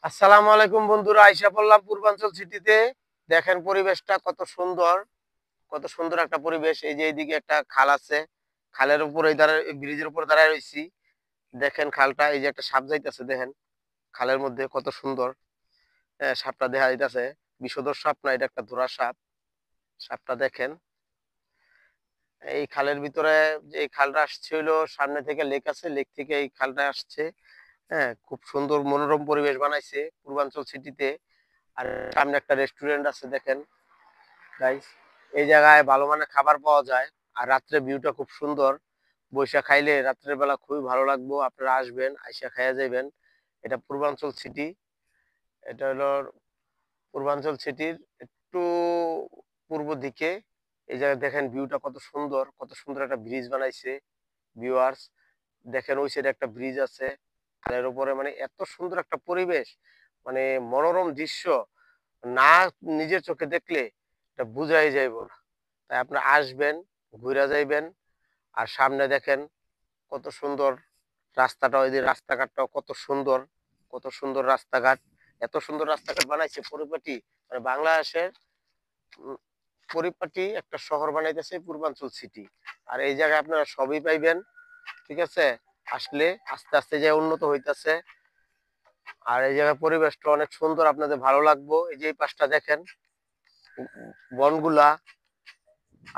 আসসালামু আলাইকুম বন্ধুরা, আইসা পড়লাম পূর্বাঞ্চল সিটিতে। দেখেন পরিবেশটা কত সুন্দর, কত সুন্দর একটা পরিবেশ। এই যে এইদিকে একটা খাল আছে, খালের উপরে দাঁড়ায়, ব্রিজের উপর দাঁড়ায় রয়েছি। দেখেন খালটা, এই যে একটা সাপ যাইতেছে, দেখেন খালের মধ্যে কত সুন্দর। হ্যাঁ, সাপটা দেখা যাইতেছে, বিষধর সাপ না, এটা একটা ধোরা সাপ। সাপটা দেখেন এই খালের ভিতরে। যে এই খালটা আসছে হইলো সামনে থেকে লেক আছে, লেক থেকে এই খালটা আসছে। হ্যাঁ, খুব সুন্দর মনোরম পরিবেশ বানাইছে পূর্বাঞ্চল সিটিতে। আর সামনে একটা রেস্টুরেন্ট আছে, দেখেন গাইস। এই জায়গায় ভালো মানের খাবার পাওয়া যায়। আর রাত্রে ভিউটা খুব সুন্দর, বৈশা খাইলে রাত্রের বেলা খুবই ভালো লাগবো। আপনারা আসবেন, আইসা খাইয়া যাবেন। এটা পূর্বাঞ্চল সিটি। এটা হলো পূর্বাঞ্চল সিটির একটু পূর্ব দিকে। এই জায়গায় দেখেন ভিউটা কত সুন্দর, কত সুন্দর একটা ব্রিজ বানাইছে। ভিউয়ার্স দেখেন, ওই সাইডে একটা ব্রিজ আছে খালের উপরে। মানে এত সুন্দর একটা পরিবেশ, মানে মনোরম দৃশ্য, না নিজের চোখে দেখলে এটা বুঝাই যাইব না। তাই আপনারা আসবেন, ঘুরে যাইবেন। আর সামনে দেখেন কত সুন্দর রাস্তাটা, ওই যে রাস্তাঘাটটাও কত সুন্দর, কত সুন্দর রাস্তাঘাট। এত সুন্দর রাস্তাঘাট বানাইছে পরিপাটি, মানে বাংলাদেশের উম, পরিপাটি একটা শহর বানাইতেছে পূর্বাঞ্চল সিটি। আর এই জায়গায় আপনারা সবই পাইবেন, ঠিক আছে। আসলে আস্তে আস্তে যে উন্নত হইতাছে। আর এই জায়গায় পরিবেশটা অনেক সুন্দর, আপনাদের ভালো লাগবো। এই যে এই পাশটা দেখেন বনগুলা,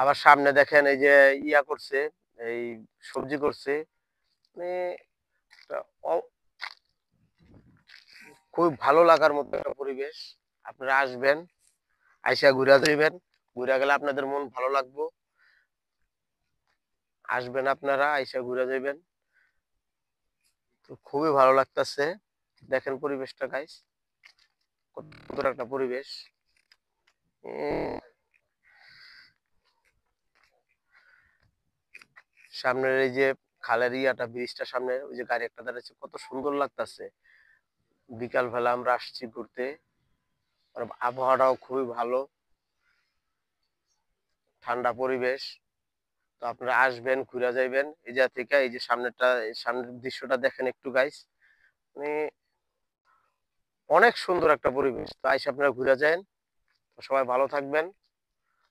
আবার সামনে দেখেন এই যে ইয়া করছে, এই সবজি করছে। মানে একটা খুব ভালো লাগার মতো একটা পরিবেশ। আপনারা আসবেন, আইসা ঘুরা যাইবেন। ঘুরা গেলে আপনাদের মন ভালো লাগবো। আসবেন আপনারা, আইসা ঘুরা যাইবেন। তো খুবই ভালো লাগতেছে। দেখেন পরিবেশটা গাইস, কত সুন্দর একটা পরিবেশ। উম, সামনের এই যে খালের ইয়াটা, ব্রিজটা সামনে, ওই যে গাড়ি একটা দাঁড়াচ্ছে, কত সুন্দর লাগতেছে। বিকাল বেলা আমরা আসছি ঘুরতে, আর আবহাওয়াটাও খুবই ভালো, ঠান্ডা পরিবেশ। তো আপনারা আসবেন, ঘুরে যাইবেন। এই জায়গা থেকে এই যে সামনেরটা, সামনের দৃশ্যটা দেখেন একটু গাইস। মানে অনেক সুন্দর একটা পরিবেশ। তো আইসা আপনারা ঘুরে যান। তো সবাই ভালো থাকবেন,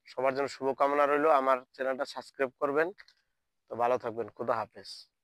সবার জন্য শুভকামনা রইলো। আমার চ্যানেলটা সাবস্ক্রাইব করবেন। তো ভালো থাকবেন, খুদা হাফেজ।